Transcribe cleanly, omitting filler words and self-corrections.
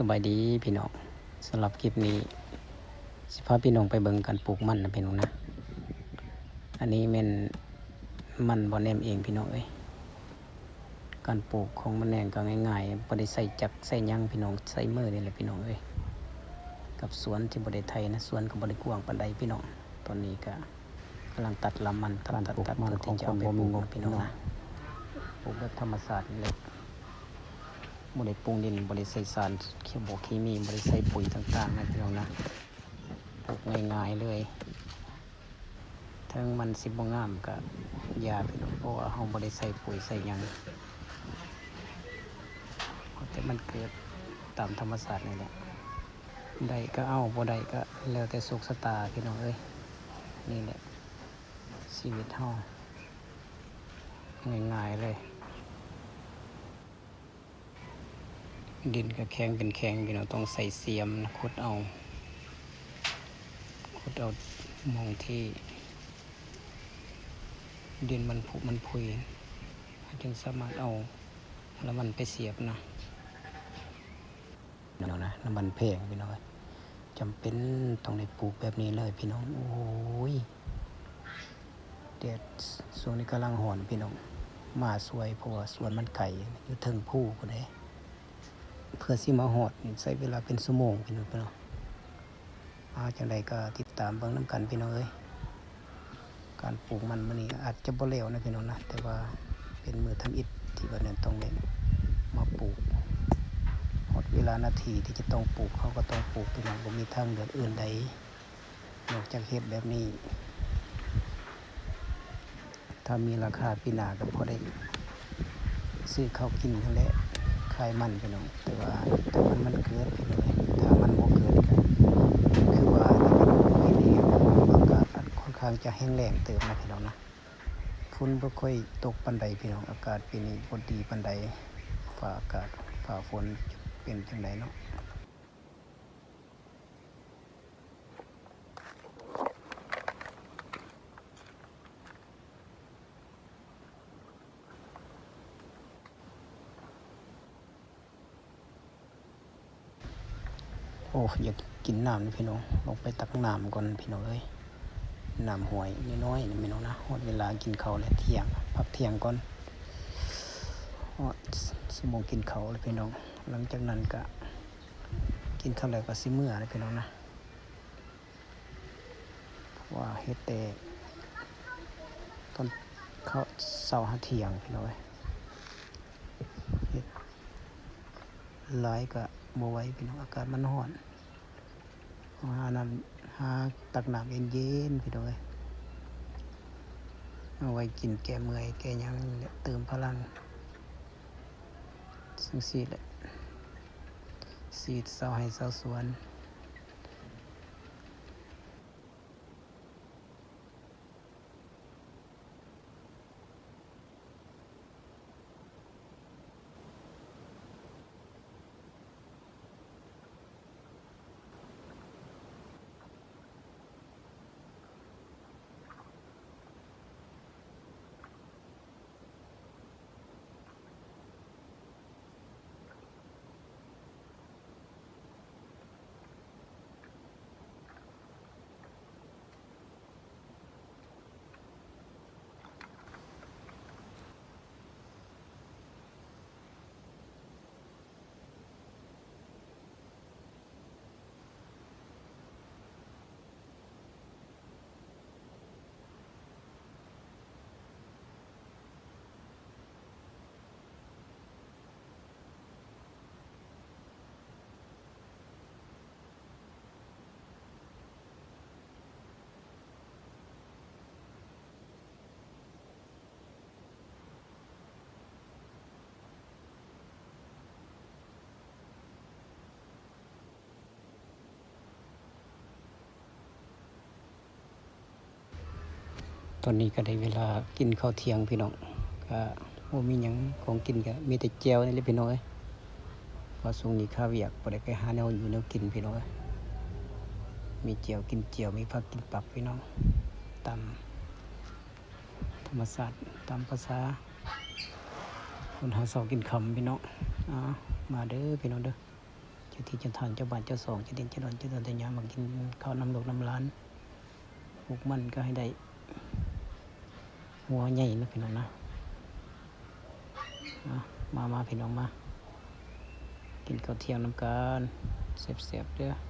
สบายดีพี่น้องสำหรับคลิปนี้สิพาพี่น้องไปเบิ่งการปลูกมันนะพี่น้องนะอันนี้เป็นมันบ่แนมเองพี่น้องเอ้ยการปลูกของมันแนงก็ง่ายๆบ่ได้ใส่จักรใส่หยังพี่น้องใส่มือนี่แหละพี่น้องเอ้ยกับสวนที่บ่ได้ไถนะสวนก็บ่ได้กว้างปานใดพี่น้องตอนนี้ก็กำลังตัดลำมันตัดเพื่อที่จะเอาไปปลูกนะพี่น้องนะปลูกแบบธรรมชาตินี่แหละบ่ได้ปรุงดินบ่ได้ใส่สารเคมีบ่ได้ใส่ปุ๋ยต่างๆนะพี่น้องนะปลูกง่ายๆเลยทั้งมันสิบ่งามก็ยาพี่น้องเพราะว่าเฮาบ่ได้ใส่ปุ๋ยใส่หยังแต่มันเกิดตามธรรมชาตินี่แหละได้ก็เอาบ่ได้ก็แล้วแต่โชคชะตาพี่น้องเอ้ยนี่แหละชีวิตเฮาง่ายๆเลยดินก็แข็งเป็นแข็งพี่น้องต้องใส่เสียมขุดเอามองที่ดินมันผุมันพุยจึงสามารถเอาแล้วมันไปเสียบนะพี่น้องนะน้ำมันแพงพี่น้องจำเป็นต้องได้ปลูกแบบนี้เลยพี่น้องโอ้ยแดดช่วงนี้กำลังร้อนพี่น้องมาสวยเพราะว่าสวนมันไก่อยู่เทิงภูพุ่นเด้เพื่อสิมาฮอดใช้เวลาเป็นชั่วโมงพี่น้องจังใดก็ติดตามเบิ่งนำกันพี่น้องเอ้ยการปลูกมันนี่อาจจะบ่แล้วนะพี่น้องนะแต่ว่าเป็นมือทำอิฐที่ว่านั้นต้องได้มาปลูกหมดเวลานาทีที่จะต้องปลูกเขาก็ต้องปลูกพี่น้องบ่มีทางเลือกอื่นใดนอกจากเฮ็ดแบบนี้ถ้ามีราคาปีหน้าก็พอได้ซื้อข้าวกินนั่นแหละขายมันพี่น้องแต่ว่าถ้ามันเกิดพี่น้องถ้ามันบ่เกิดก็คือว่าปีนี้อากาศค่อนข้างจะแห้งแล้งเติมนะพี่น้องนะฝนบ่ค่อยตกปานใดพี่น้องอากาศปีนี้บ่ดีปานใดฟ้าฝนเป็นจังไดเนาะโอ้อยากกินน้ำนี่พี่น้องลงไปตักน้ำก่อนพี่น้องเอ้ยน้ำห้วยน้อยๆนี่พี่น้องนะฮอดเวลากินข้าวแล้วเที่ยงพักเที่ยงก่อนฮอดสิโมงกินข้าวแล้วพี่น้องหลังจากนั้นก็กินข้าวแล้วก็สิมื้อนะพี่น้องนะว่าเฮ็ดแต่ตอนข้าวเช้าหาเที่ยงพี่น้องเอ้ยเฮ็ดหลายก็บ่ไหวพี่น้องอากาศมันร้อนหาตักน้ำเย็นๆพี่น้องเอ้ยเอาไว้กินแก้เมื่อยแก้หยังเติมพลังจังซี่แหละชีวิตชาวไร่ชาวสวนตอนนี้ก็ได้เวลากินข้าวเที่ยงพี่น้องก็บ่มีหยังของกินก็มีแต่แจ่วนี่แหละพี่น้องเอ้ยเพราะช่วงนี้ข้าวเวียกบ่ได้ไปหาแนวอยู่แนวกินพี่น้องเอ้ยมีแจ่วกินแจ่วมีผักกินปักพี่น้องตามธรรมชาติตามภาษาคนหาเช้ากินค่ำพี่น้องมาเด้อพี่น้องเด้อ จ้าที่เจ้าทางเจ้าบ้านเจ้าสองเจ้าดินเจ้าดอนเจ้าดอนแต่ยามมากินข้าวน้ำลูกน้ำหลานปลูกมันก็ให้ได้หัวใหญ่นะพี่น้องนะมาพี่น้องมากินข้าวเที่ยงนำกันแซ่บๆเด้อ